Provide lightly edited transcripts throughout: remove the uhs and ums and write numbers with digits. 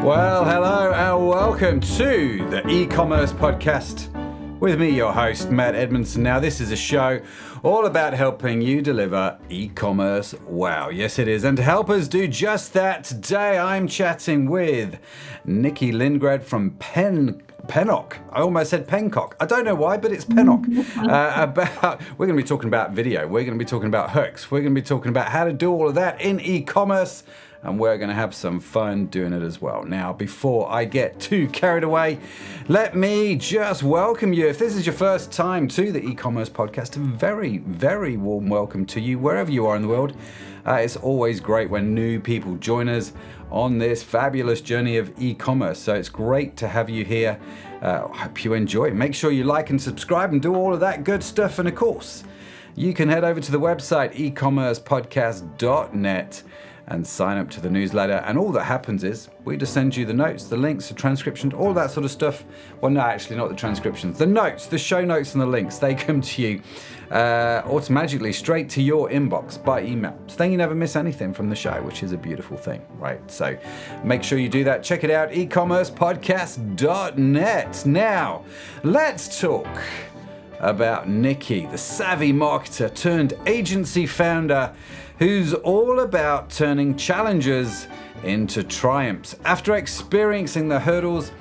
Well, hello and welcome to the e-commerce podcast with me, your host, Matt Edmundson. Now, this is a show all about helping you deliver e-commerce wow. Yes, it is. And to help us do just that, today I'm chatting with Nikki Lindgren from Pennock. I almost said Pencock. I don't know why, but it's Pennock. We're going to be talking about video. We're going to be talking about hooks. We're going to be talking about how to do all of that in e-commerce. And we're going to have some fun doing it as well. Now, before I get too carried away, let me just welcome you. If this is your first time to the e-commerce podcast, a very, very warm welcome to you wherever you are in the world. It's always great when new people join us on this fabulous journey of e-commerce. So it's great to have you here. I hope you enjoy. Make sure you like and subscribe and do all of that good stuff. And of course, you can head over to the website ecommercepodcast.net and sign up to the newsletter. And all that happens is we just send you the notes, the links, the transcription, all that sort of stuff. Well, no, actually not the transcriptions, the notes, the show notes and the links, they come to you automatically straight to your inbox by email. So then you never miss anything from the show, which is a beautiful thing, right? So make sure you do that. Check it out, ecommercepodcast.net. Now, let's talk about Nikki, the savvy marketer turned agency founder who's all about turning challenges into triumphs. After experiencing the hurdles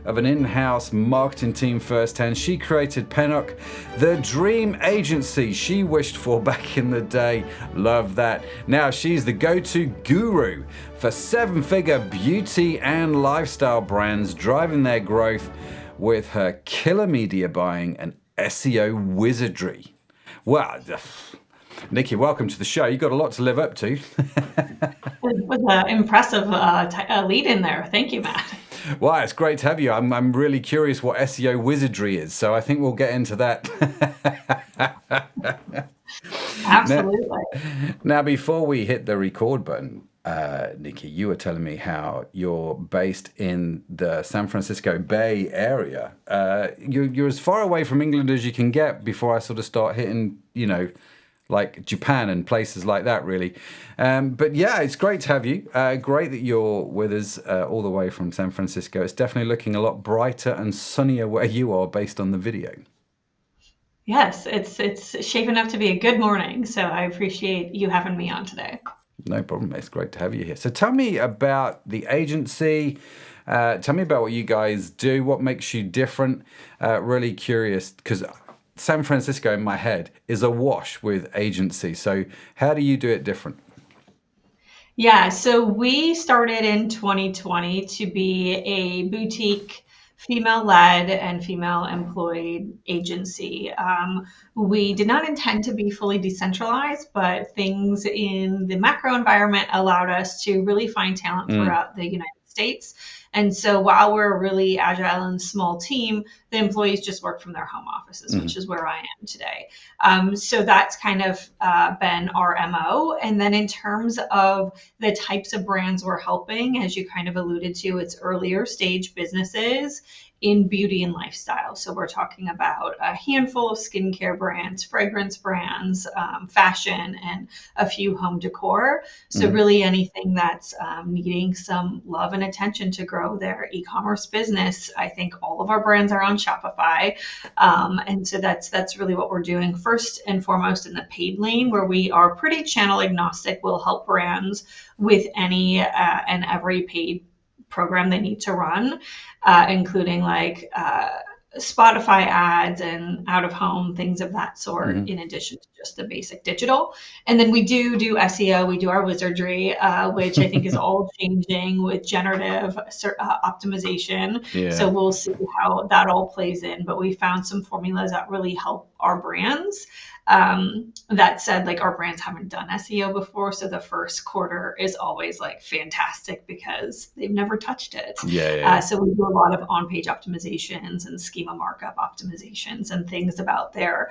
of an in-house marketing team firsthand, she created Pennock, the dream agency she wished for back in the day. Love that. Now she's the go-to guru for seven-figure beauty and lifestyle brands, driving their growth with her killer media buying and SEO wizardry. Wow. Nikki, welcome to the show. You've got a lot to live up to. It was an impressive lead in there. Thank you, Matt. Well, it's great to have you. I'm really curious what SEO wizardry is, so I think we'll get into that. Absolutely. Now, before we hit the record button, Nikki, you were telling me how you're based in the San Francisco Bay Area. You're as far away from England as you can get before I sort of start hitting, like Japan and places like that, really. But yeah, it's great to have you. Great that you're with us all the way from San Francisco. It's definitely looking a lot brighter and sunnier where you are based on the video. Yes, it's shaping up to be a good morning. So I appreciate you having me on today. No problem. It's great to have you here. So tell me about the agency. Tell me about what you guys do. What makes you different? Really curious, because San Francisco in my head is awash with agency. So how do you do it different? Yeah, so we started in 2020 to be a boutique female-led and female-employed agency. We did not intend to be fully decentralized, but things in the macro environment allowed us to really find talent throughout the United States. And so while we're a really agile and small team, the employees just work from their home offices, which is where I am today. So that's kind of been our MO. And then in terms of the types of brands we're helping, as you kind of alluded to, it's earlier stage businesses in beauty and lifestyle. So we're talking about a handful of skincare brands, fragrance brands, fashion, and a few home decor. So really anything that's needing some love and attention to grow their e-commerce business. I think all of our brands are on Shopify. And so that's really what we're doing first and foremost in the paid lane, where we are pretty channel agnostic. We'll help brands with any and every paid program they need to run, including like Spotify ads and out of home, things of that sort, in addition to just the basic digital. And then we do SEO, we do our wizardry, which I think is all changing with generative optimization. Yeah. So we'll see how that all plays in, but we found some formulas that really help our brands. That said, like our brands haven't done SEO before, so the first quarter is always like fantastic because they've never touched it. So we do a lot of on-page optimizations and schema markup optimizations and things about their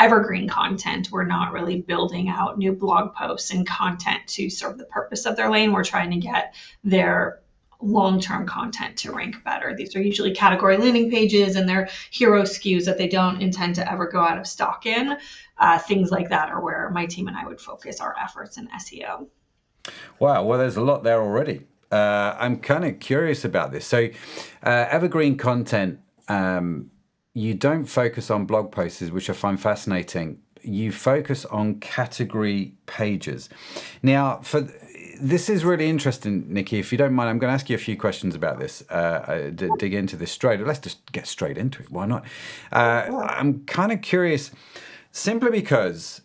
evergreen content. We're not really building out new blog posts and content to serve the purpose of their lane. We're trying to get their long-term content to rank better. These are usually category landing pages and they're hero SKUs that they don't intend to ever go out of stock in. Things like that are where my team and I would focus our efforts in SEO. Wow, well, there's a lot there already. I'm kind of curious about this. So, evergreen content, you don't focus on blog posts, which I find fascinating. You focus on category pages. Now, this is really interesting, Nikki. If you don't mind, I'm going to ask you a few questions about this. Dig into this straight. Let's just get straight into it. Why not? I'm kind of curious, simply because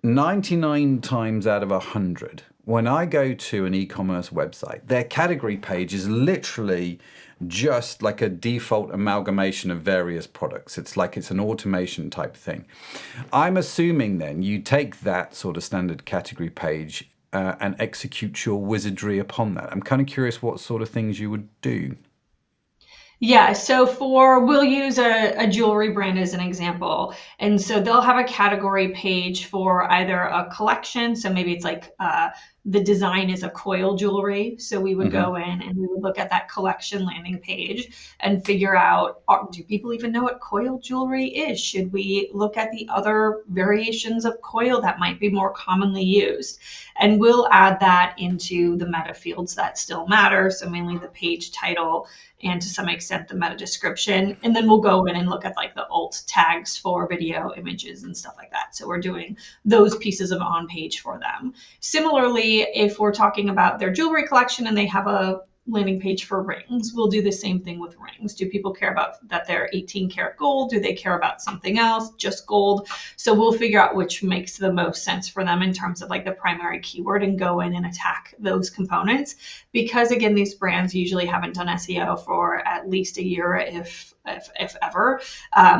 99 times out of 100, when I go to an e-commerce website, their category page is literally just like a default amalgamation of various products. It's like it's an automation type thing. I'm assuming then you take that sort of standard category page and execute your wizardry upon that. I'm kind of curious what sort of things you would do. Yeah, so we'll use a jewelry brand as an example. And so they'll have a category page for either a collection. So maybe it's like the design is a coil jewelry. So we would go in and we would look at that collection landing page and figure out, do people even know what coil jewelry is? Should we look at the other variations of coil that might be more commonly used? And we'll add that into the meta fields that still matter. So mainly the page title and to some extent the meta description. And then we'll go in and look at like the alt tags for video, images, and stuff like that. So we're doing those pieces of on page for them. Similarly, if we're talking about their jewelry collection and they have a landing page for rings, we'll do the same thing with rings. Do people care about that they're 18 karat gold? Do they care about something else, just gold? So we'll figure out which makes the most sense for them in terms of like the primary keyword and go in and attack those components. Because again, these brands usually haven't done SEO for at least a year, if ever.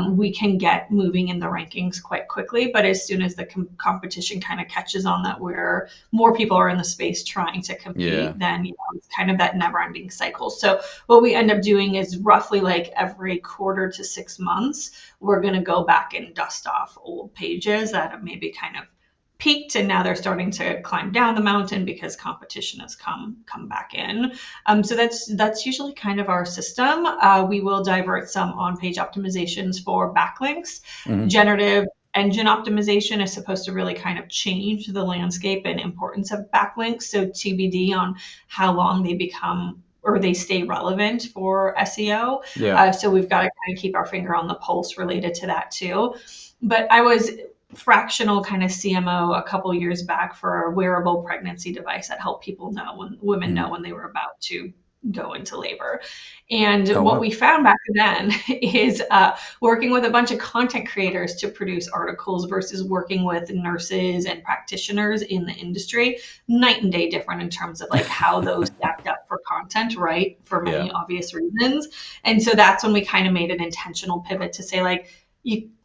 We can get moving in the rankings quite quickly, but as soon as the competition kind of catches on that where more people are in the space trying to compete, then it's kind of that never-ending cycle. So what we end up doing is roughly like every quarter to 6 months, we're going to go back and dust off old pages that have maybe kind of peaked and now they're starting to climb down the mountain because competition has come back in. So that's usually kind of our system. We will divert some on-page optimizations for backlinks. Generative engine optimization is supposed to really kind of change the landscape and importance of backlinks. So TBD on how long they become or they stay relevant for SEO. So we've got to kind of keep our finger on the pulse related to that too. But I was fractional kind of CMO a couple years back for a wearable pregnancy device that helped people know when women know when they were about to go into labor. And what we found back then is working with a bunch of content creators to produce articles versus working with nurses and practitioners in the industry, night and day different in terms of like how those stacked up for content, right? For many obvious reasons. And so that's when we kind of made an intentional pivot to say like,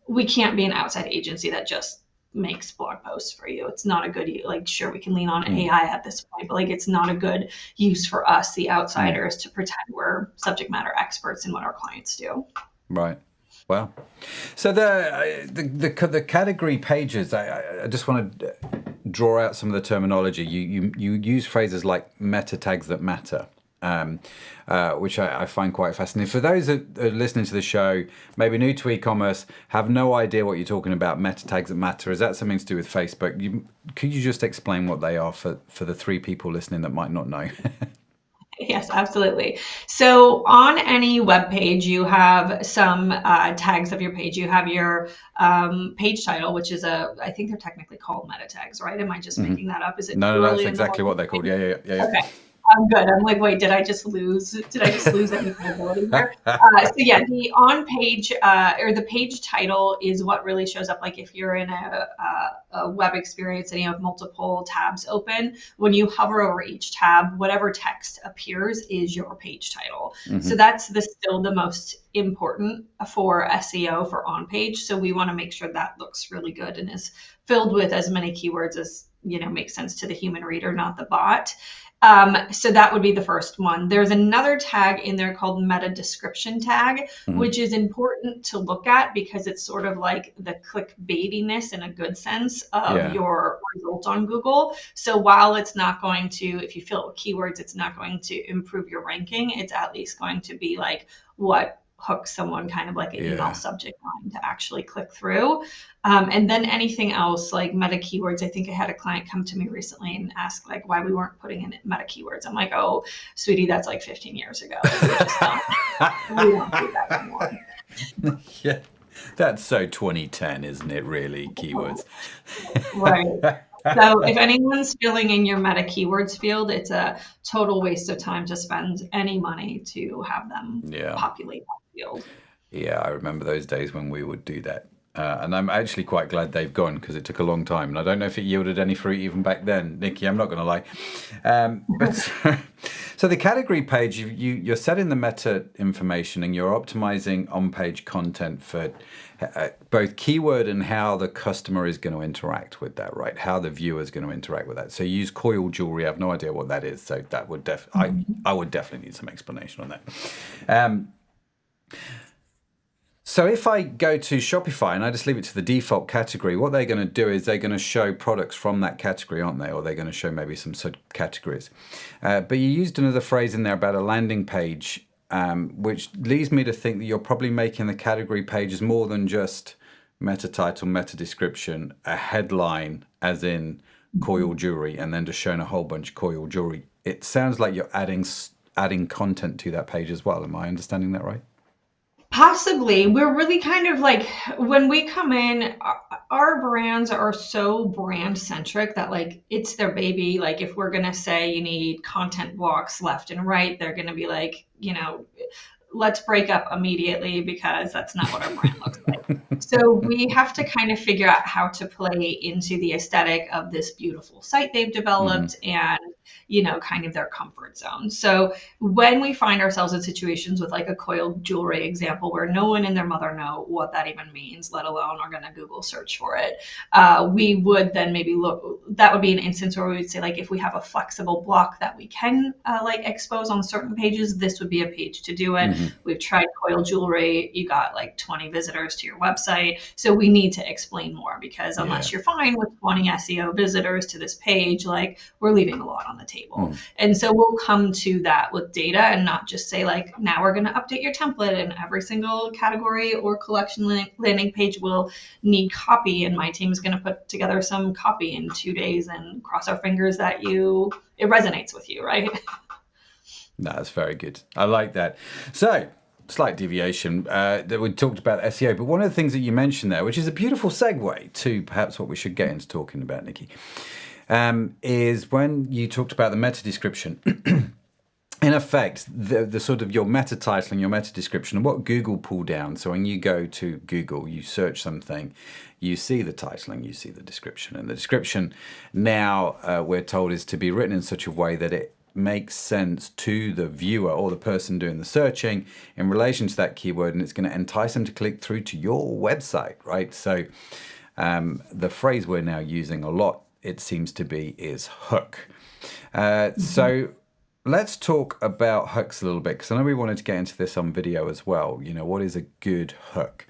we can't be an outside agency that just makes blog posts for you. It's not a good, like, sure, we can lean on AI at this point, but like, it's not a good use for us, the outsiders, to pretend we're subject matter experts in what our clients do. Right. Well, so the category pages, I just want to draw out some of the terminology. You use phrases like meta tags that matter. Which I find quite fascinating. For those that are listening to the show, maybe new to e-commerce, have no idea what you're talking about, meta tags that matter. Is that something to do with Facebook? Could you just explain what they are for the 3 people listening that might not know? Yes, absolutely. So on any web page, you have some tags of your page. You have your page title, which is I think they're technically called meta tags, right? Am I just making that up? Is it? No, that's exactly what they're called. Yeah. Okay. I'm good. I'm like, wait, did I just lose any credibility there? So yeah, the on page or the page title is what really shows up. Like if you're in a web experience and you have multiple tabs open, when you hover over each tab, whatever text appears is your page title. So that's still the most important for SEO for on page. So we want to make sure that looks really good and is filled with as many keywords as makes sense to the human reader, not the bot. So that would be the first one. There's another tag in there called meta description tag, which is important to look at because it's sort of like the clickbaitiness in a good sense of your result on Google. So while it's not going to, if you fill it with keywords, it's not going to improve your ranking. It's at least going to be like what hook someone kind of like an email Yeah. subject line to actually click through. And then anything else like meta keywords. I think I had a client come to me recently and ask like why we weren't putting in meta keywords. I'm like, oh, sweetie, that's like 15 years ago. Like, we don't do that anymore. Yeah. That's so 2010, isn't it, really? Keywords. Right. So if anyone's filling in your meta keywords field, it's a total waste of time to spend any money to have them Yeah. populate that field. Yeah, I remember those days when we would do that. And I'm actually quite glad they've gone because it took a long time. And I don't know if it yielded any fruit even back then, Nikki, I'm not going to lie. So the category page, you're setting the meta information and you're optimizing on-page content for both keyword and how the customer is going to interact with that, right? How the viewer is going to interact with that. So you use coil jewelry. I have no idea what that is. So that would I would definitely need some explanation on that. So if I go to Shopify and I just leave it to the default category, what they're going to do is they're going to show products from that category, aren't they? Or they're going to show maybe some subcategories. But you used another phrase in there about a landing page, which leads me to think that you're probably making the category pages more than just meta title, meta description, a headline, as in coil jewelry, and then just showing a whole bunch of coil jewelry. It sounds like you're adding content to that page as well. Am I understanding that right? Possibly. We're really kind of like, when we come in, our brands are so brand centric that like it's their baby. Like if we're going to say you need content blocks left and right, they're going to be like, let's break up immediately because that's not what our brand looks like. So we have to kind of figure out how to play into the aesthetic of this beautiful site they've developed and, kind of their comfort zone. So when we find ourselves in situations with like a coiled jewelry example where no one and their mother know what that even means, let alone are going to Google search for it, we would then maybe look, that would be an instance where we would say like, if we have a flexible block that we can like expose on certain pages, this would be a page to do it. We've tried coil jewelry. You got like 20 visitors to your website. So we need to explain more because unless you're fine with 20 SEO visitors to this page, like we're leaving a lot on the table. And so we'll come to that with data and not just say like, now we're going to update your template and every single category or collection landing page will need copy. And my team is going to put together some copy in 2 days and cross our fingers that it resonates with you, right? That's very good. I like that. So, slight deviation. That we talked about SEO, but one of the things that you mentioned there, which is a beautiful segue to perhaps what we should get into talking about, Nikki, is when you talked about the meta description. In effect, the sort of your meta title and your meta description and what Google pull down. So when you go to Google, you search something, you see the title and you see the description. And the description now, we're told, is to be written in such a way that it makes sense to the viewer or the person doing the searching in relation to that keyword, and it's going to entice them to click through to your website, right? So the phrase we're now using a lot, it seems to be, is hook. So let's talk about hooks a little bit, because I know we wanted to get into this on video as well. What is a good hook?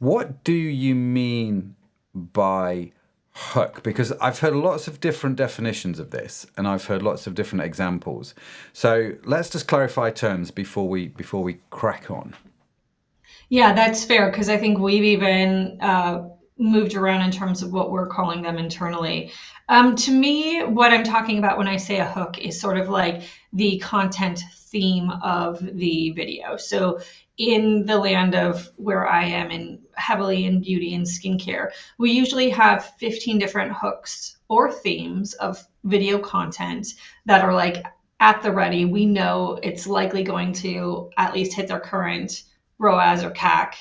What do you mean by hook? Because I've heard lots of different definitions of this, and I've heard lots of different examples. So let's just clarify terms before we crack on. Yeah, that's fair, because I think we've even moved around in terms of what we're calling them internally. To me, what I'm talking about when I say a hook is sort of like the content theme of the video. So in the land of where I am and heavily in beauty and skincare, we usually have 15 different hooks or themes of video content that are like at the ready. We know it's likely going to at least hit their current ROAS or CAC,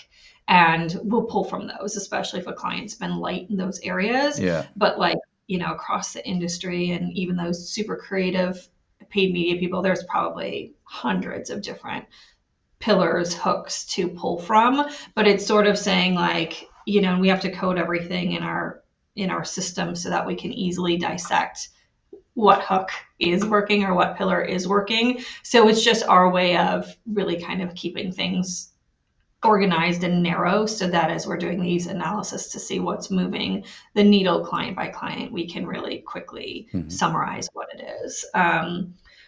and we'll pull from those, especially if a client's been light in those areas. Yeah. But like, across the industry and even those super creative paid media people, there's probably hundreds of different pillars, hooks to pull from. But it's sort of saying like, we have to code everything in our system so that we can easily dissect what hook is working or what pillar is working. So it's just our way of really kind of keeping things organized and narrow so that as we're doing these analysis to see what's moving the needle client by client, we can really quickly summarize what it is.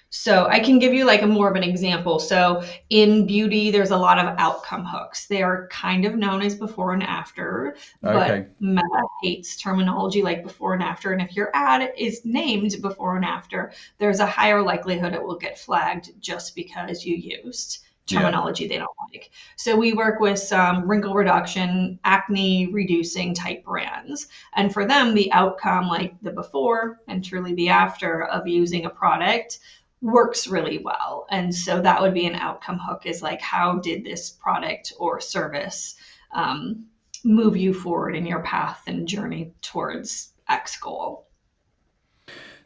So I can give you like a more of an example. So in beauty, there's a lot of outcome hooks. They are kind of known as before and after, Okay. but Meta hates terminology like before and after. And if your ad is named before and after, there's a higher likelihood it will get flagged just because you used Yeah. terminology they don't like. So we work with some wrinkle reduction, acne reducing type brands. And for them, the outcome, like the before and truly the after of using a product, works really well. And so that would be an outcome hook, is like, how did this product or service move you forward in your path and journey towards X goal?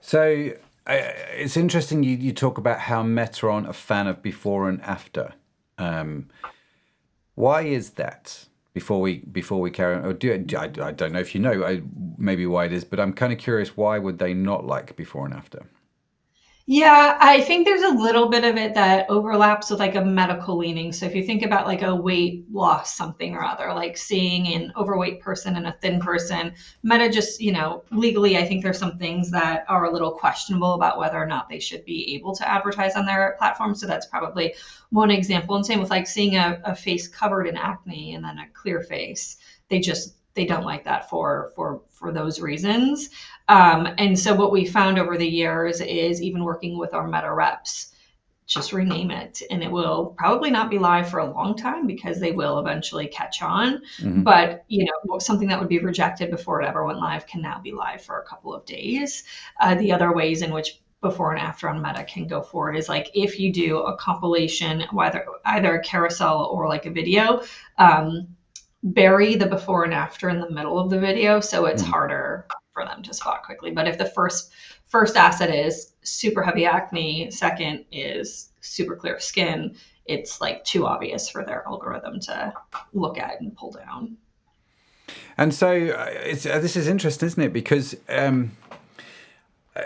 So it's interesting you talk about how Meta aren't a fan of before and after. Why is that? Before we carry on, or I don't know if you know, maybe why it is, but I'm kind of curious, why would they not like before and after? Yeah, I think there's a little bit of it that overlaps with like a medical leaning. So if you think about like a weight loss something or other, like seeing an overweight person and a thin person, Meta just, legally, I think there's some things that are a little questionable about whether or not they should be able to advertise on their platform. So that's probably one example. And same with like seeing a face covered in acne and then a clear face. They don't like that for those reasons. And so what we found over the years is, even working with our Meta reps, just rename it, and it will probably not be live for a long time because they will eventually catch on. Mm-hmm. But something that would be rejected before it ever went live can now be live for a couple of days. The other ways in which before and after on Meta can go forward is like, if you do a compilation, whether either a carousel or like a video, bury the before and after in the middle of the video, so it's harder for them to spot quickly. But if the first asset is super heavy acne, second is super clear skin, it's like too obvious for their algorithm to look at and pull down. And so this is interesting, isn't it? Because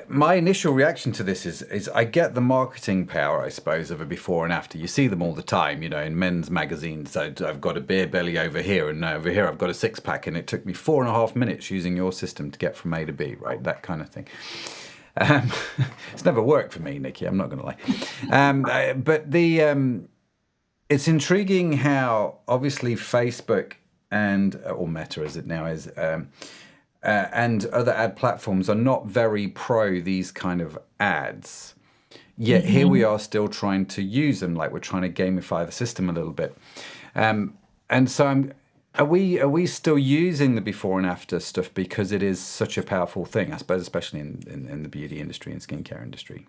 my initial reaction to this is I get the marketing power, I suppose, of a before and after. You see them all the time, in men's magazines. I've got a beer belly over here, and over here I've got a six-pack, and it took me 4.5 minutes using your system to get from A to B, right? That kind of thing. It's never worked for me, Nikki, I'm not going to lie. But it's intriguing how obviously Facebook or Meta as it now is, and other ad platforms are not very pro these kind of ads. Yet here we are still trying to use them, like we're trying to gamify the system a little bit. And so are we still using the before and after stuff because it is such a powerful thing, I suppose, especially in the beauty industry and skincare industry?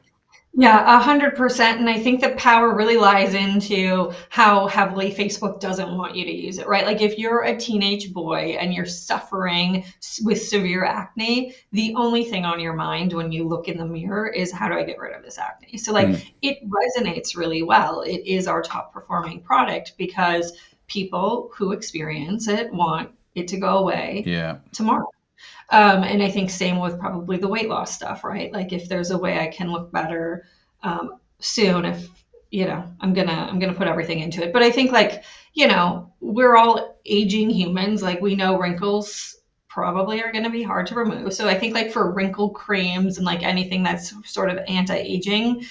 Yeah, 100%. And I think the power really lies into how heavily Facebook doesn't want you to use it, right? Like if you're a teenage boy and you're suffering with severe acne, the only thing on your mind when you look in the mirror is, how do I get rid of this acne? So like it resonates really well. It is our top performing product because people who experience it want it to go away tomorrow. And I think same with probably the weight loss stuff, right? Like if there's a way I can look better soon, if I'm gonna put everything into it. But I think like we're all aging humans. Like we know wrinkles probably are going to be hard to remove. So I think like for wrinkle creams and like anything that's sort of anti-aging,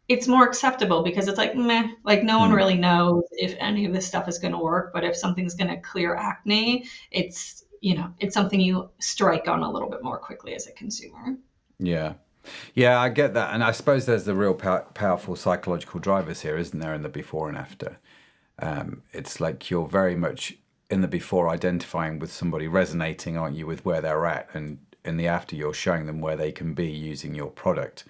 it's more acceptable because it's like meh. Like no one really knows if any of this stuff is going to work. But if something's going to clear acne, it's something you strike on a little bit more quickly as a consumer. Yeah, I get that. And I suppose there's the real powerful psychological drivers here, isn't there, in the before and after? It's like you're very much in the before identifying with somebody, resonating, aren't you, with where they're at, and in the after you're showing them where they can be using your product.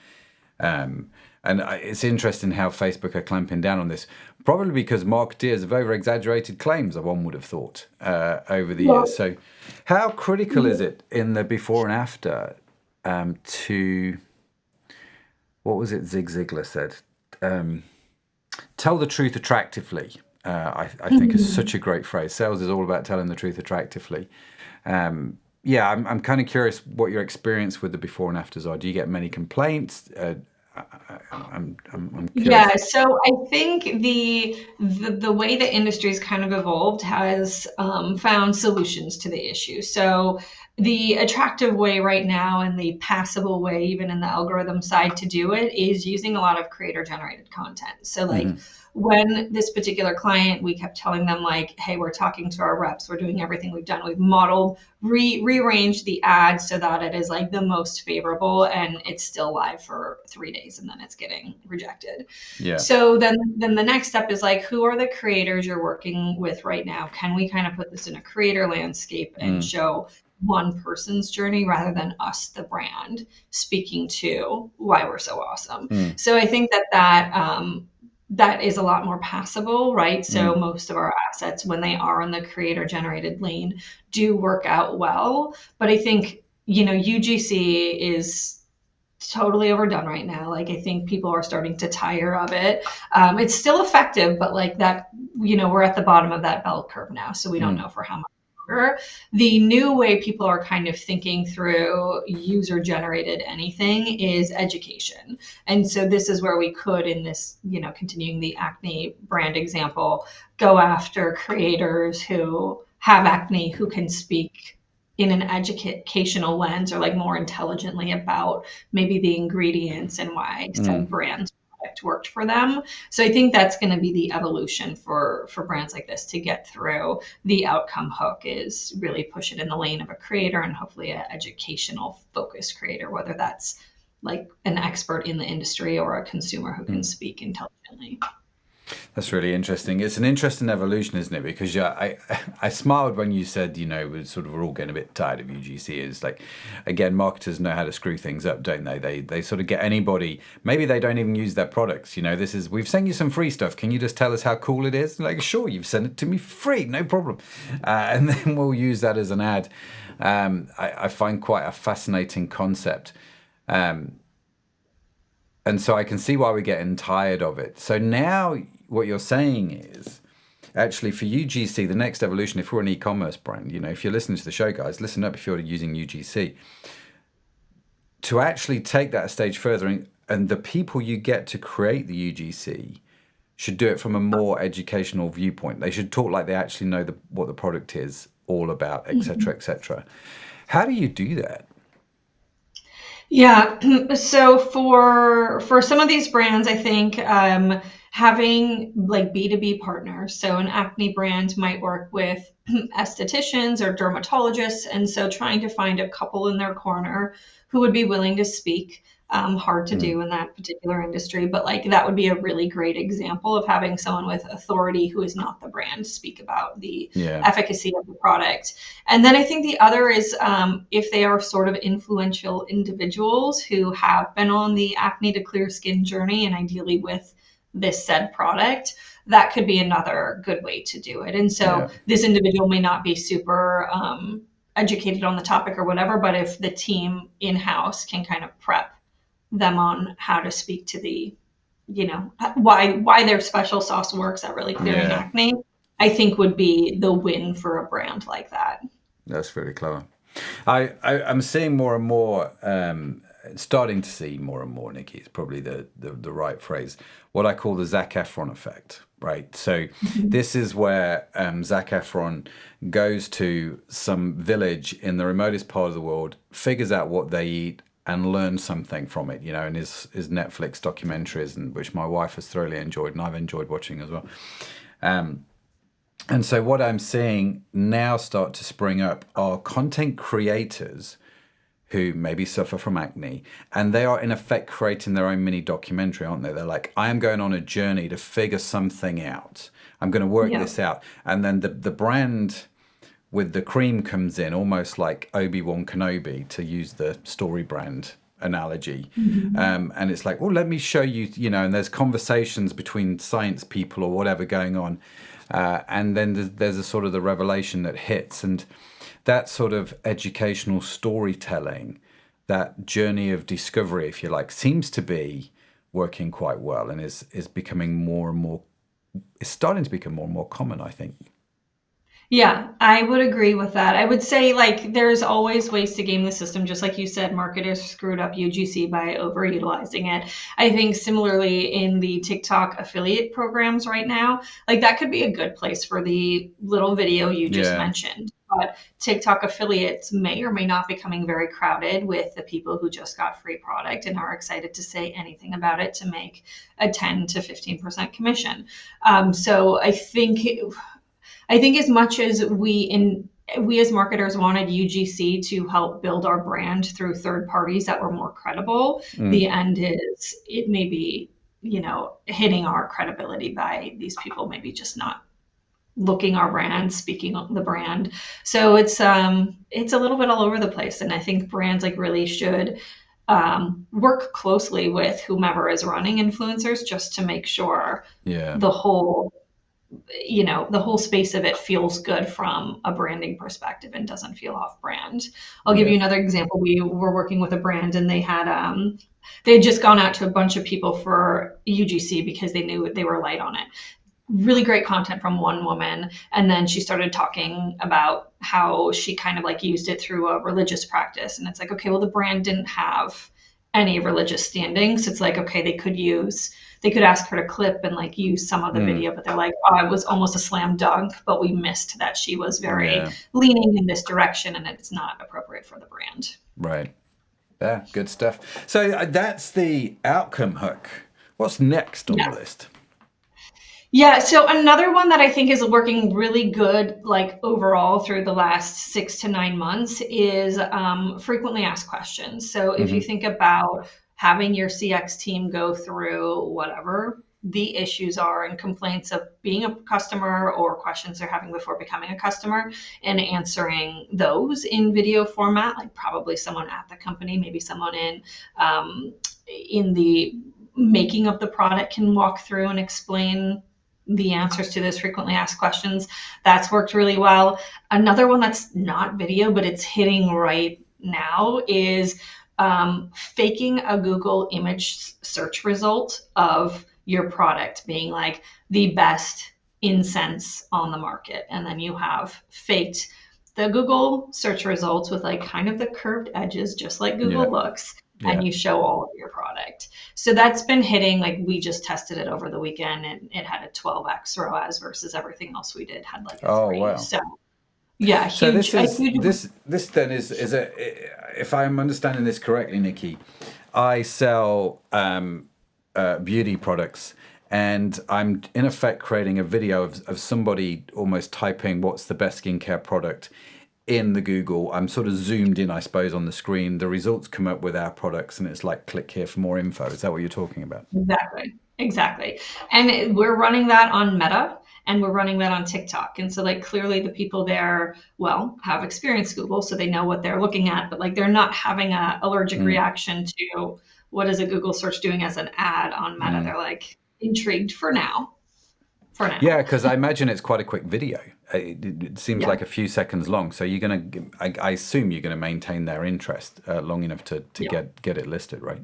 And it's interesting how Facebook are clamping down on this, probably because marketeers have over-exaggerated claims, one would have thought, over the years. So how critical is it in the before and after to, what was it Zig Ziglar said? Tell the truth attractively. I think is such a great phrase. Sales is all about telling the truth attractively. I'm kind of curious what your experience with the before and afters are. Do you get many complaints? I'm Yeah, curious. so I think the way the industry's kind of evolved has found solutions to the issue. So the attractive way right now and the passable way, even in the algorithm side, to do it is using a lot of creator generated content. So like Hmm. when this particular client, we kept telling them like, hey, we're talking to our reps, we're doing everything we've done, we've modeled, rearranged the ad so that it is like the most favorable, and it's still live for 3 days and then it's getting rejected. Yeah. So then the next step is like, who are the creators you're working with right now? Can we kind of put this in a creator landscape and Mm, show one person's journey rather than us, the brand, speaking to why we're so awesome? mm, So I think that is a lot more passable, right? So mm, most of our assets, when they are in the creator generated lane, do work out well. But I think, UGC is totally overdone right now. Like I think people are starting to tire of it. It's still effective, but like that, we're at the bottom of that bell curve now, so we don't mm, know for how much longer. The new way people are kind of thinking through user generated anything is education. And so this is where we could, in this, continuing the acne brand example, go after creators who have acne who can speak in an educational lens or like more intelligently about maybe the ingredients and why said mm. brand's product worked for them. So I think that's going to be the evolution for brands like this to get through. The outcome hook is really push it in the lane of a creator and hopefully an educational focused creator, whether that's like an expert in the industry or a consumer who can Mm. speak intelligently. That's really interesting. It's an interesting evolution, isn't it? Because yeah, I smiled when you said, we're all getting a bit tired of UGC. It's like, again, marketers know how to screw things up, don't they? They sort of get anybody. Maybe they don't even use their products. We've sent you some free stuff. Can you just tell us how cool it is? Like, sure, you've sent it to me for free, no problem. And then we'll use that as an ad. I find quite a fascinating concept. And so I can see why we're getting tired of it. So now what you're saying is actually for UGC, the next evolution, if we're an e-commerce brand, if you're listening to the show, guys, listen up if you're using UGC, to actually take that a stage further and the people you get to create the UGC should do it from a more educational viewpoint. They should talk like they actually know what the product is all about, et cetera, et cetera. How do you do that? Yeah. So for some of these brands, I think having like B2B partners. So an acne brand might work with estheticians or dermatologists, and so trying to find a couple in their corner who would be willing to speak. Hard to Mm, do in that particular industry, but like that would be a really great example of having someone with authority who is not the brand speak about the yeah. efficacy of the product. And then I think the other is if they are sort of influential individuals who have been on the acne to clear skin journey and ideally with this said product, that could be another good way to do it. And so Yeah. this individual may not be super educated on the topic or whatever, but if the team in-house can kind of prep them on how to speak to the, why their special sauce works at really clearing Yeah. acne, I think would be the win for a brand like that. That's really clever. I'm seeing more and more, starting to see more and more, Nikki, it's probably the right phrase, what I call the Zac Efron effect, right? So this is where Zac Efron goes to some village in the remotest part of the world, figures out what they eat, and learns something from it, in his Netflix documentaries, and which my wife has thoroughly enjoyed, and I've enjoyed watching as well. And so what I'm seeing now start to spring up are content creators who maybe suffer from acne, and they are in effect creating their own mini documentary, aren't they? They're like, I am going on a journey to figure something out. I'm going to work Yeah. this out. And then the brand with the cream comes in, almost like Obi-Wan Kenobi, to use the story brand analogy. Mhm. And it's like, well, let me show you, and there's conversations between science people or whatever going on. And then there's a sort of the revelation that hits. And that sort of educational storytelling, that journey of discovery, if you like, seems to be working quite well and is becoming more and more, it's starting to become more and more common, I think. Yeah, I would agree with that. I would say like there's always ways to game the system, just like you said, marketers screwed up UGC by overutilizing it. I think similarly in the TikTok affiliate programs right now, like that could be a good place for the little video you just Yeah. mentioned. But TikTok affiliates may or may not be becoming very crowded with the people who just got free product and are excited to say anything about it to make a 10 to 15% commission. So I think as much as we as marketers wanted UGC to help build our brand through third parties that were more credible, the Mm. end is it may be, hitting our credibility by these people maybe just not looking our brand, speaking of the brand. So it's a little bit all over the place. And I think brands like really should work closely with whomever is running influencers just to make sure Yeah. the whole the whole space of it feels good from a branding perspective and doesn't feel off brand. I'll give Yeah. you another example. We were working with a brand and they had just gone out to a bunch of people for UGC because they knew they were light on it. Really great content from one woman, and then she started talking about how she kind of like used it through a religious practice, and it's like, okay, well, the brand didn't have any religious standing, so it's like, okay, they could ask her to clip and like use some of the Mm. video, but they're like, oh, it was almost a slam dunk, but we missed that she was very Yeah. leaning in this direction and it's not appropriate for the brand. Right. Yeah. Good stuff. So that's the outcome hook. What's next on the Yeah. list? Yeah, so another one that I think is working really good, like overall through the last 6 to 9 months, is frequently asked questions. So if you Hmm. think about having your CX team go through whatever the issues are and complaints of being a customer or questions they're having before becoming a customer and answering those in video format, like probably someone at the company, maybe someone in the making of the product can walk through and explain the answers to those frequently asked questions. That's worked really well. Another one that's not video, but it's hitting right now is faking a Google image search result of your product being like the best incense on the market. And then you have faked the Google search results with like kind of the curved edges, just like Yeah. Google looks, and Yeah. you show all of your product. So that's been hitting, like we just tested it over the weekend and it had a 12x ROAS versus everything else we did had like a Oh, 3. wow. So yeah, So huge, a huge. this then is a, if I'm understanding this correctly, Nikki, I sell beauty products, and I'm in effect creating a video of somebody almost typing what's the best skincare product in the Google. I'm sort of zoomed in, I suppose, on the screen. The results come up with our products, and it's like click here for more info. Is that what you're talking about? Exactly. Exactly. And we're running that on Meta and we're running that on TikTok. And so like clearly the people there, well, have experienced Google, so they know what they're looking at, but like they're not having a allergic Mm. reaction to what is a Google search doing as an ad on Meta. Mm. They're like intrigued for now. For Yeah, now. because I imagine it's quite a quick video. It seems Yeah. like a few seconds long. So you're I assume you're gonna maintain their interest long enough to Yeah. get it listed, right?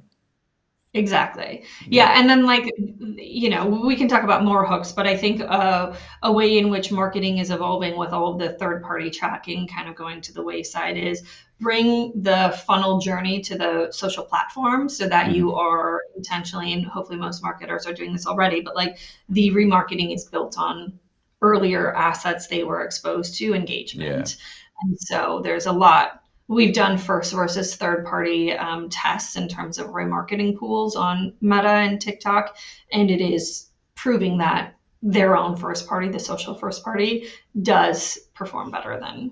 Exactly. Yeah. Yeah, and then like we can talk about more hooks, but I think a way in which marketing is evolving with all of the third-party tracking kind of going to the wayside is bring the funnel journey to the social platforms so that Hmm. you are intentionally, and hopefully most marketers are doing this already, but like the remarketing is built on earlier assets they were exposed to, Yeah. engagement. And so there's a lot we've done first versus third party tests in terms of remarketing pools on Meta and TikTok. And it is proving that their own first party, the social first party, does perform better than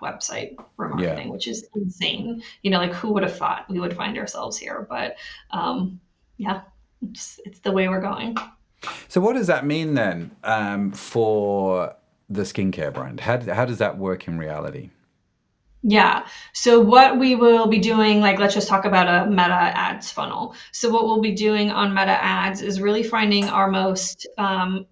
website Yeah. remarketing, which is insane. Like who would have thought we would find ourselves here? But yeah, it's the way we're going. So what does that mean then for the skincare brand? How does that work in reality? Yeah. So what we will be doing, like let's just talk about a Meta ads funnel. So what we'll be doing on Meta ads is really finding our most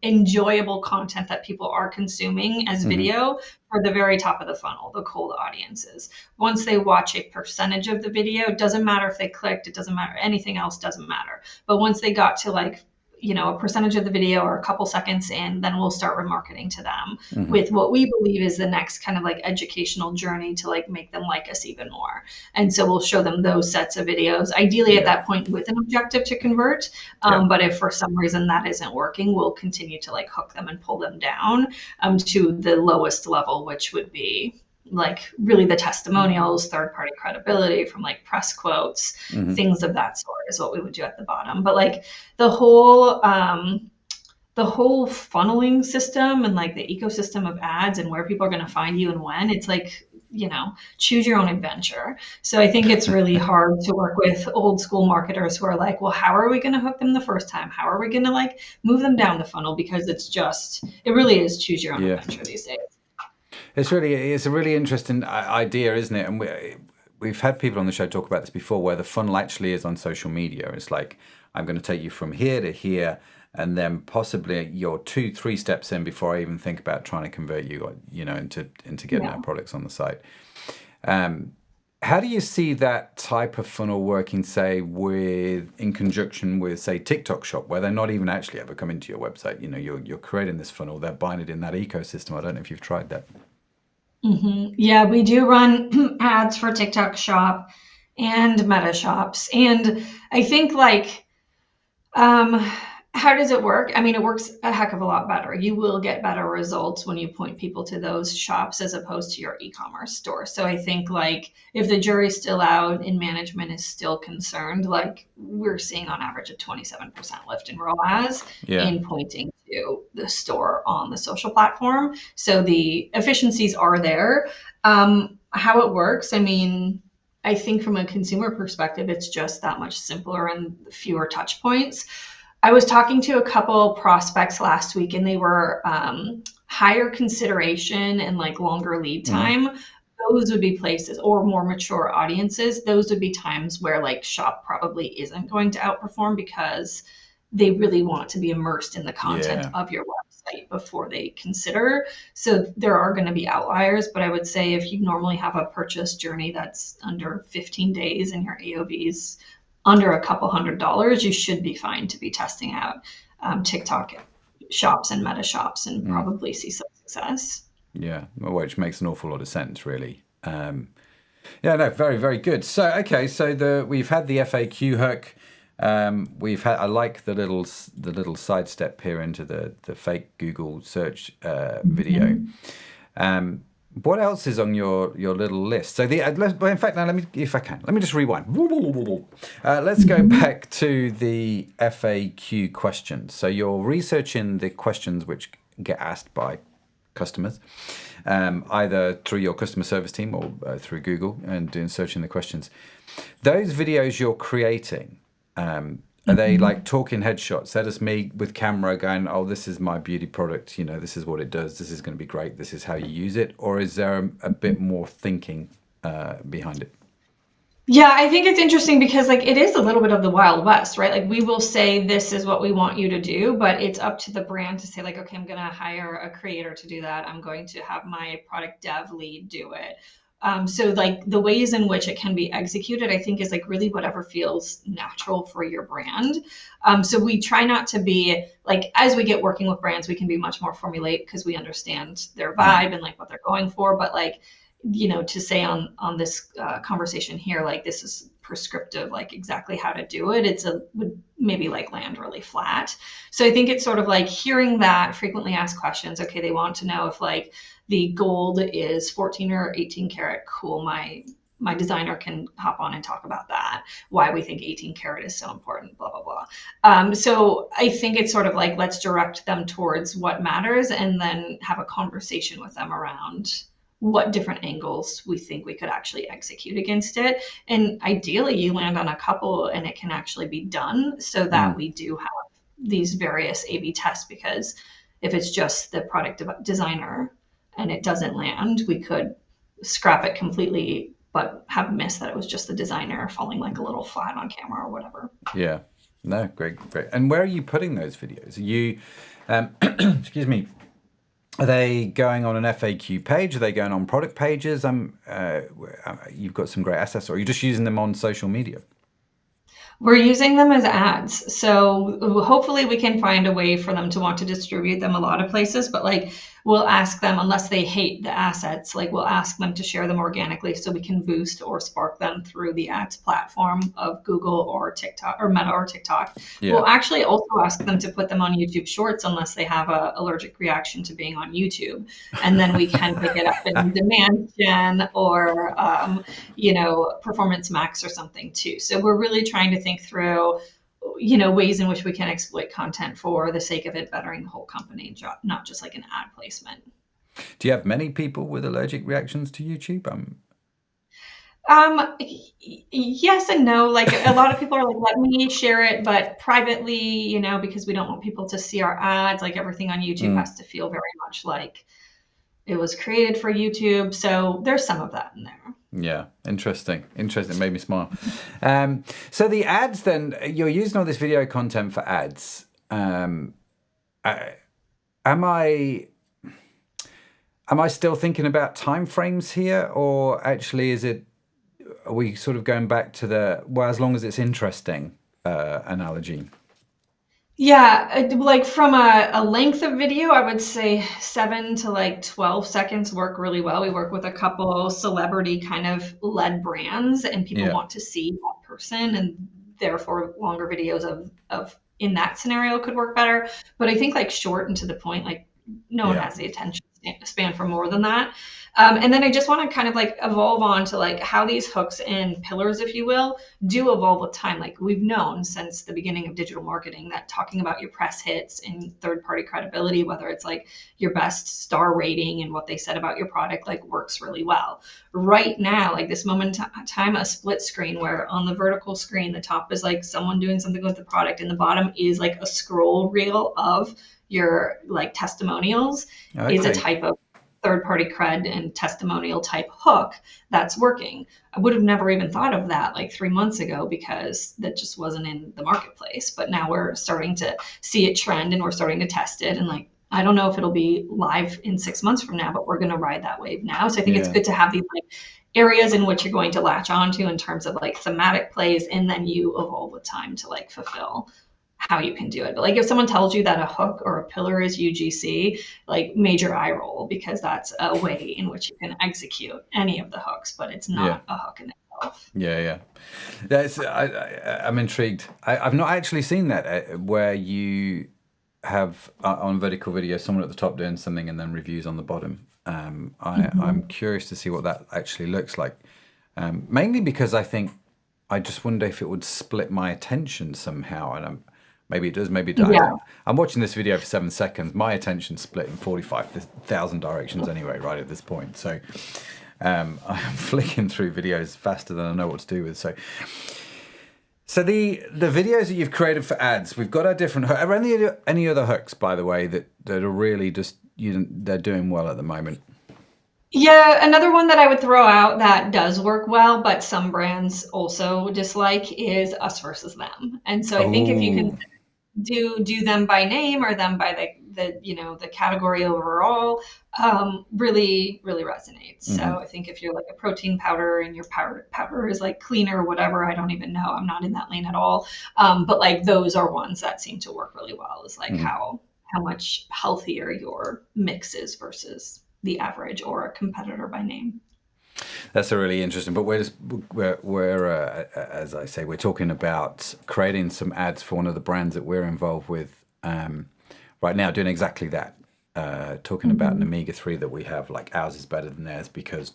enjoyable content that people are consuming as Hmm. video for the very top of the funnel, the cold audiences. Once they watch a percentage of the video, it doesn't matter if they clicked, it doesn't matter, anything else doesn't matter. But once they got to like a percentage of the video or a couple seconds in, then we'll start remarketing to them Mm-hmm. with what we believe is the next kind of like educational journey to like make them like us even more. And so we'll show them those sets of videos, ideally at that point with an objective to convert. But if for some reason that isn't working, we'll continue to like hook them and pull them down to the lowest level, which would be like really the testimonials, third-party credibility from like press quotes, things of that sort is what we would do at the bottom. But like the whole funneling system and like the ecosystem of ads and where people are going to find you and when, it's like, choose your own adventure. So I think it's really hard to work with old school marketers who are like, well, how are we going to hook them the first time? How are we going to like move them down the funnel? Because it really is choose your own adventure these days. It's a really interesting idea, isn't it? And we've had people on the show talk about this before, where the funnel actually is on social media. It's like, I'm going to take you from here to here, and then possibly you're 2-3 steps in before I even think about trying to convert you, into getting our products on the site. How do you see that type of funnel working, say, in conjunction with, say, TikTok Shop, where they're not even actually ever coming to your website? You're creating this funnel, they're buying it in that ecosystem. I don't know if you've tried that. Mm-hmm. Yeah, we do run ads for TikTok Shop and Meta Shops. And I think like, how does it work? I mean, it works a heck of a lot better. You will get better results when you point people to those shops as opposed to your e-commerce store. So I think like if the jury's still out and management is still concerned, like we're seeing on average a 27% lift in ROAS in pointing to the store on the social platform. So the efficiencies are there. How it works, I mean, I think from a consumer perspective, it's just that much simpler and fewer touch points. I was talking to a couple prospects last week and they were higher consideration and like longer lead time. Those would be places, or more mature audiences. Those would be times where like shop probably isn't going to outperform because they really want to be immersed in the content of your website before they consider. So there are going to be outliers, but I would say if you normally have a purchase journey that's under 15 days and your AOV's under a couple $100, you should be fine to be testing out TikTok shops and Meta shops and probably see some success. Yeah, which makes an awful lot of sense, really. Very, very good. So, okay, so we've had the FAQ hook. I like the little sidestep here into the fake Google search video. What else is on your little list? So in fact, now let me just rewind. Let's go back to the FAQ questions. So you're researching the questions which get asked by customers, either through your customer service team or through Google, and searching the questions. Those videos you're creating, are they like talking headshots? That is me with camera going, oh, this is my beauty product. This is what it does. This is going to be great. This is how you use it. Or is there a bit more thinking behind it? Yeah, I think it's interesting because like it is a little bit of the Wild West, right? Like we will say this is what we want you to do, but it's up to the brand to say like, okay, I'm going to hire a creator to do that. I'm going to have my product dev lead do it. So like the ways in which it can be executed, I think is like really whatever feels natural for your brand. So we try not to be like, as we get working with brands, we can be much more formulaic because we understand their vibe and like what they're going for. But like, to say on this conversation here, like this is prescriptive, like exactly how to do it, would maybe like land really flat. So I think it's sort of like hearing that frequently asked questions. Okay, they want to know if like the gold is 14 or 18 karat. Cool. My designer can hop on and talk about that, why we think 18 karat is so important, blah, blah, blah. So I think it's sort of like, let's direct them towards what matters and then have a conversation with them around what different angles we think we could actually execute against it. And ideally you land on a couple and it can actually be done so that we do have these various A/B tests, because if it's just the product designer and it doesn't land, we could scrap it completely, but have missed that it was just the designer falling like a little flat on camera or whatever. Yeah, no, great. And where are you putting those videos? Are you, excuse me, are they going on an FAQ page? Are they going on product pages? You've got some great assets, or are you just using them on social media? We're using them as ads. So hopefully we can find a way for them to want to distribute them a lot of places, but like we'll ask them, unless they hate the assets, like we'll ask them to share them organically so we can boost or spark them through the ads platform of Google or TikTok or Meta or TikTok. Yeah. We'll actually also ask them to put them on YouTube Shorts unless they have a allergic reaction to being on YouTube. And then we can pick it up in demand gen or Performance Max or something too. So we're really trying to think through, ways in which we can exploit content for the sake of it bettering the whole company, not just like an ad placement. Do you have many people with allergic reactions to YouTube? Yes and no. Like a lot of people are like, let me share it, but privately, because we don't want people to see our ads. Like everything on YouTube has to feel very much like it was created for YouTube. So there's some of that in there. Yeah, interesting. Made me smile. So the ads, then you're using all this video content for ads. Am I still thinking about timeframes here, or actually are we sort of going back to as long as it's interesting analogy? Yeah, like from a length of video, I would say 7 to like 12 seconds work really well. We work with a couple celebrity kind of led brands, and people want to see that person, and therefore longer videos of in that scenario could work better. But I think like short and to the point, like no one has the attention span for more than that. And then I just want to kind of like evolve on to like how these hooks and pillars, if you will, do evolve with time. Like we've known since the beginning of digital marketing that talking about your press hits and third-party credibility, whether it's like your best star rating and what they said about your product, like works really well. Right now, like this moment in time, a split screen where on the vertical screen, the top is like someone doing something with the product and the bottom is like a scroll reel of your like testimonials is a type of third-party cred and testimonial type hook that's working. I would have never even thought of that like 3 months ago because that just wasn't in the marketplace. But now we're starting to see it trend and we're starting to test it. And like, I don't know if it'll be live in 6 months from now, but we're going to ride that wave now. So I think it's good to have these like areas in which you're going to latch onto in terms of like thematic plays, and then you evolve with time to like fulfill how you can do it. But like if someone tells you that a hook or a pillar is UGC, like major eye roll, because that's a way in which you can execute any of the hooks, but it's not a hook in itself. I'm intrigued. I've not actually seen that where you have on vertical video someone at the top doing something and then reviews on the bottom. I'm curious to see what that actually looks like, mainly because I just wonder if it would split my attention somehow, and maybe it does, maybe it doesn't. I'm watching this video for 7 seconds. My attention's split in 45,000 directions anyway, right at this point. So I'm flicking through videos faster than I know what to do with. So the videos that you've created for ads, we've got our different. Are any other hooks, by the way, that are really just they're doing well at the moment? Yeah, another one that I would throw out that does work well, but some brands also dislike is us versus them. And so I think if you can do them by name or them by the category overall, really resonates. So I think if you're like a protein powder and your powder is like cleaner or whatever, I don't even know, I'm not in that lane at all, but like those are ones that seem to work really well, is like how much healthier your mix is versus the average or a competitor by name. That's a really interesting, but we're as I say, we're talking about creating some ads for one of the brands that we're involved with right now, doing exactly that. Talking about an omega-3 that we have, like ours is better than theirs because ...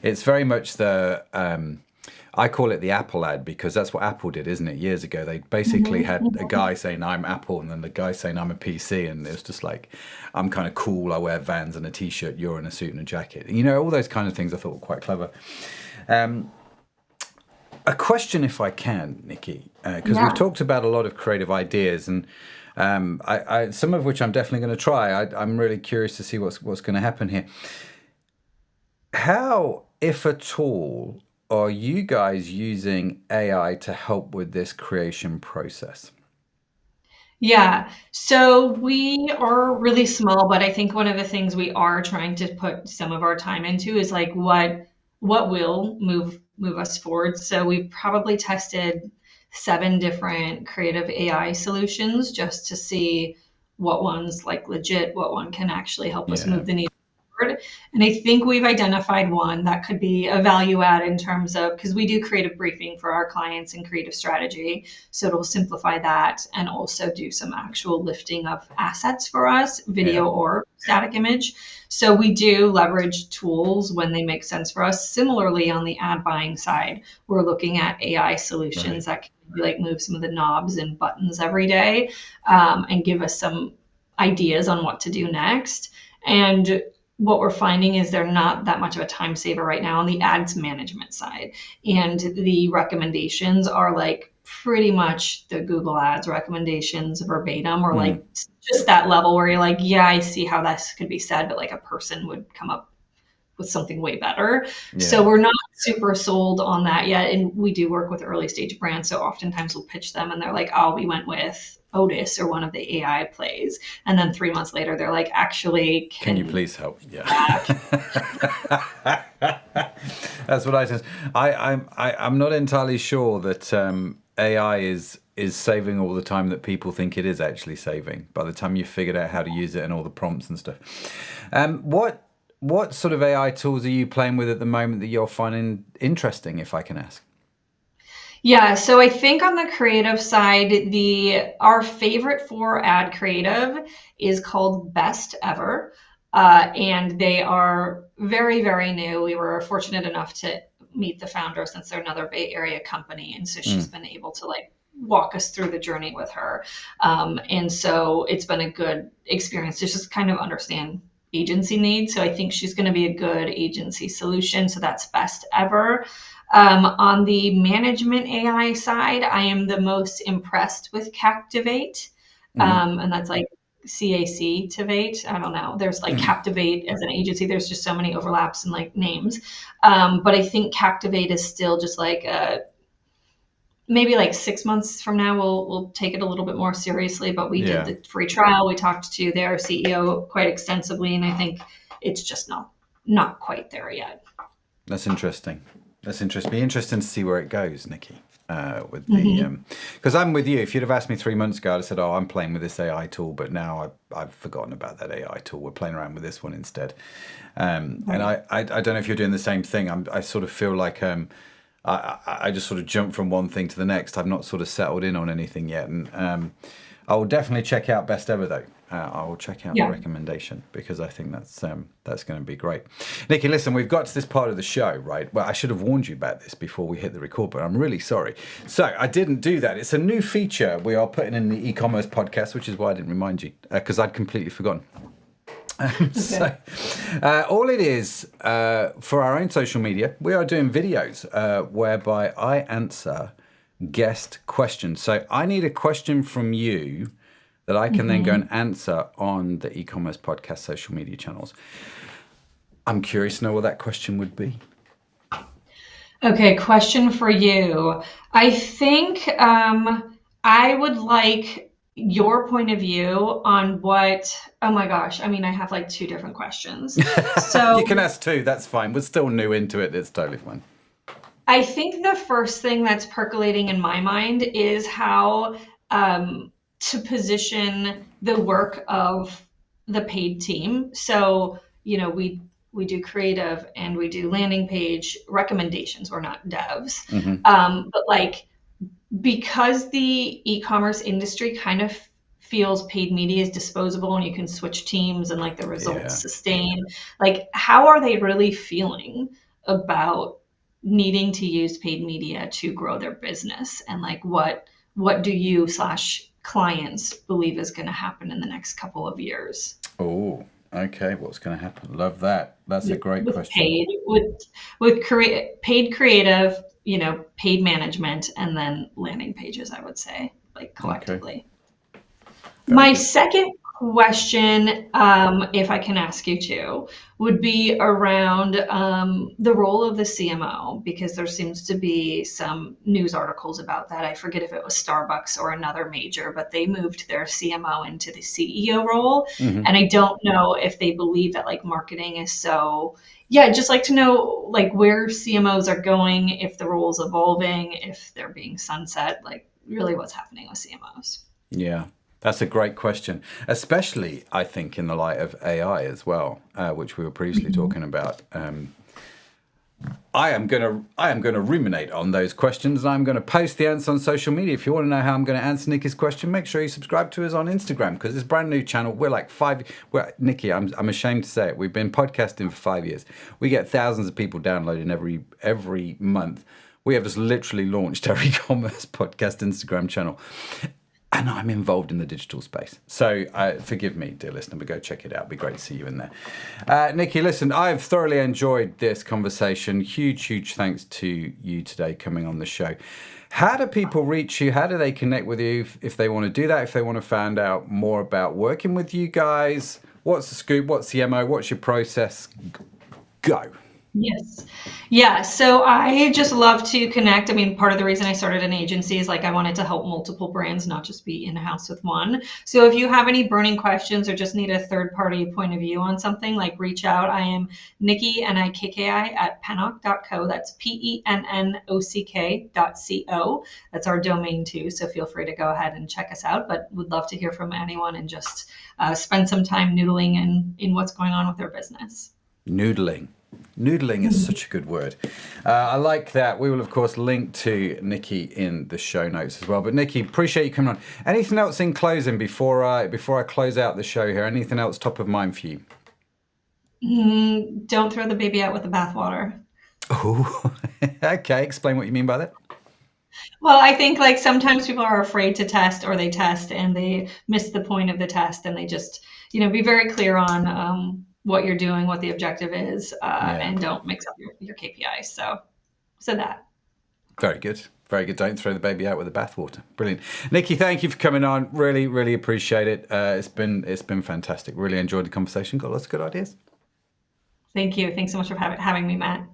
It's very much the I call it the Apple ad, because that's what Apple did, isn't it? Years ago, they basically had a guy saying I'm Apple, and then the guy saying I'm a PC, and it was just like, I'm kind of cool, I wear Vans and a t-shirt, you're in a suit and a jacket. All those kind of things I thought were quite clever. A question, if I can, Nikki, because we've talked about a lot of creative ideas, and I some of which I'm definitely going to try. I'm really curious to see what's going to happen here. How, if at all, are you guys using AI to help with this creation process? Yeah, so we are really small, but I think one of the things we are trying to put some of our time into is like what will move us forward. So we've probably tested 7 different creative AI solutions just to see what one's like legit, what one can actually help us Yeah. move the needle forward. And I think we've identified one that could be a value add in terms of, because we do creative briefing for our clients and creative strategy. So it'll simplify that and also do some actual lifting of assets for us, video or static image. So we do leverage tools when they make sense for us. Similarly, on the ad buying side, we're looking at AI solutions that can like move some of the knobs and buttons every day, and give us some ideas on what to do next. And what we're finding is they're not that much of a time saver right now on the ads management side. And the recommendations are like pretty much the Google Ads recommendations verbatim, or like just that level where you're like, yeah, I see how this could be said, but like a person would come up with something way better. So we're not super sold on that yet. And we do work with early stage brands. So oftentimes we'll pitch them and they're like, oh, we went with Otis or one of the AI plays. And then 3 months later, they're like, actually, Can you please help? Yeah. That's what I said. I'm not entirely sure that AI is saving all the time that people think it is actually saving by the time you've figured out how to use it and all the prompts and stuff. What sort of AI tools are you playing with at the moment that you're finding interesting, if I can ask? Yeah, so I think on the creative side, our favorite for ad creative is called Best Ever. And they are very, very new. We were fortunate enough to meet the founder since they're another Bay Area company. And so she's been able to like walk us through the journey with her. And so it's been a good experience to just kind of understand agency needs. So I think she's going to be a good agency solution. So that's Best Ever. On the management AI side, I am the most impressed with Captivate. And that's like Captivate. I don't know. There's like Captivate as an agency. There's just so many overlaps in like names. But I think Captivate is still just like maybe like 6 months from now, we'll take it a little bit more seriously. But we did the free trial. We talked to their CEO quite extensively, and I think it's just not quite there yet. That's interesting. Be interesting to see where it goes, Nikki. With the because I'm with you. If you'd have asked me 3 months ago, I'd have said, "Oh, I'm playing with this AI tool," but now I've forgotten about that AI tool. We're playing around with this one instead. And I don't know if you're doing the same thing. I sort of feel like I just sort of jump from one thing to the next. I've not sort of settled in on anything yet, and I will definitely check out Best Ever though. I will check out the recommendation because I think that's going to be great. Nikki, listen, we've got to this part of the show, right? Well, I should have warned you about this before we hit the record, but I'm really sorry. So I didn't do that. It's a new feature we are putting in the e-commerce podcast, which is why I didn't remind you because I'd completely forgotten. So all it is for our own social media, we are doing videos whereby I answer guest questions. So I need a question from you that I can then go and answer on the e-commerce podcast social media channels. I'm curious to know what that question would be. Okay, question for you. I think I would like your point of view on oh my gosh, I mean, I have like 2 different questions. So you can ask 2, that's fine. We're still new into it, it's totally fine. I think the first thing that's percolating in my mind is how to position the work of the paid team. So, we do creative and we do landing page recommendations. We're not devs. But like, because the e-commerce industry kind of feels paid media is disposable and you can switch teams and like the results sustain, like how are they really feeling about needing to use paid media to grow their business? And like, what do you / clients believe is going to happen in the next couple of years? Oh, okay. What's going to happen? Love that. That's a great question. Paid creative, paid management, and then landing pages, I would say, like collectively. Okay. My second question, if I can ask you to, would be around the role of the CMO, because there seems to be some news articles about that. I forget if it was Starbucks or another major, but they moved their CMO into the CEO role. Hmm. And I don't know if they believe that like marketing is so, yeah, I'd just like to know like where CMOs are going, if the role's evolving, if they're being sunset, like really what's happening with CMOs. Yeah, that's a great question, especially I think in the light of AI as well, which we were previously talking about. I am gonna ruminate on those questions, and I'm gonna post the answer on social media. If you want to know how I'm gonna answer Nikki's question, make sure you subscribe to us on Instagram, because it's a brand new channel. We're like Nikki, I'm ashamed to say it. We've been podcasting for 5 years. We get thousands of people downloading every month. We have just literally launched our e-commerce podcast Instagram channel. And I'm involved in the digital space. So forgive me, dear listener, but go check it out. It'd be great to see you in there. Nikki, listen, I've thoroughly enjoyed this conversation. Huge thanks to you today coming on the show. How do people reach you? How do they connect with you if they want to do that, if they want to find out more about working with you guys? What's the scoop? What's the MO? What's your process? Go. Yes. Yeah. So I just love to connect. I mean, part of the reason I started an agency is like I wanted to help multiple brands, not just be in-house with one. So if you have any burning questions or just need a third-party point of view on something, like reach out. I am Nikki, Nikki, at pennock.co. That's pennock.co. That's our domain too. So feel free to go ahead and check us out. But would love to hear from anyone and just spend some time noodling in what's going on with their business. Noodling. Noodling is such a good word. I like that. We will, of course, link to Nikki in the show notes as well. But Nikki, appreciate you coming on. Anything else in closing before I close out the show here? Anything else top of mind for you? Don't throw the baby out with the bathwater. Oh, okay. Explain what you mean by that. Well, I think like sometimes people are afraid to test, or they test and they miss the point of the test, and they just, be very clear on what you're doing, what the objective is, and don't mix up your KPIs. So that. Very good. Very good. Don't throw the baby out with the bathwater. Brilliant. Nikki, thank you for coming on. Really appreciate it. It's been fantastic. Really enjoyed the conversation. Got lots of good ideas. Thank you. Thanks so much for having me, Matt.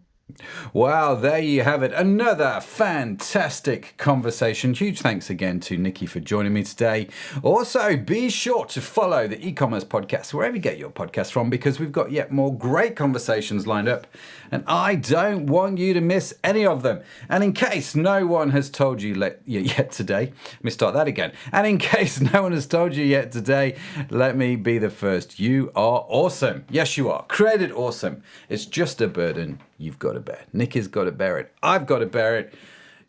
Wow, there you have it. Another fantastic conversation. Huge thanks again to Nikki for joining me today. Also, be sure to follow the e-commerce podcast wherever you get your podcast from, because we've got yet more great conversations lined up, and I don't want you to miss any of them. And in case no one has told you yet today, let me start that again. And in case no one has told you yet today, let me be the first. You are awesome. Yes, you are. Created awesome. It's just a burden you've got to bear. Nikki's got to bear it. I've got to bear it.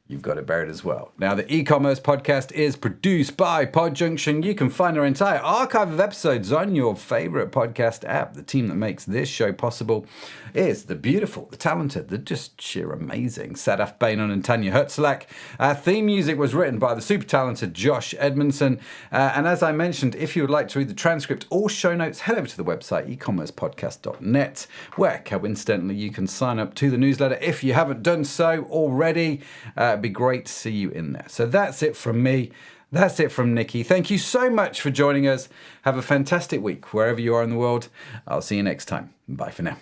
You've got to bear it as well. Now, the e-commerce podcast is produced by PodJunction. You can find our entire archive of episodes on your favorite podcast app. The team that makes this show possible is the beautiful, the talented, the just sheer amazing Sadaf Bainon and Tanya Hertzlak. Our theme music was written by the super talented Josh Edmundson. And as I mentioned, if you would like to read the transcript or show notes, head over to the website ecommercepodcast.net, where coincidentally you can sign up to the newsletter if you haven't done so already. It'd be great to see you in there. So that's it from me. That's it from Nikki. Thank you so much for joining us. Have a fantastic week wherever you are in the world. I'll see you next time. Bye for now.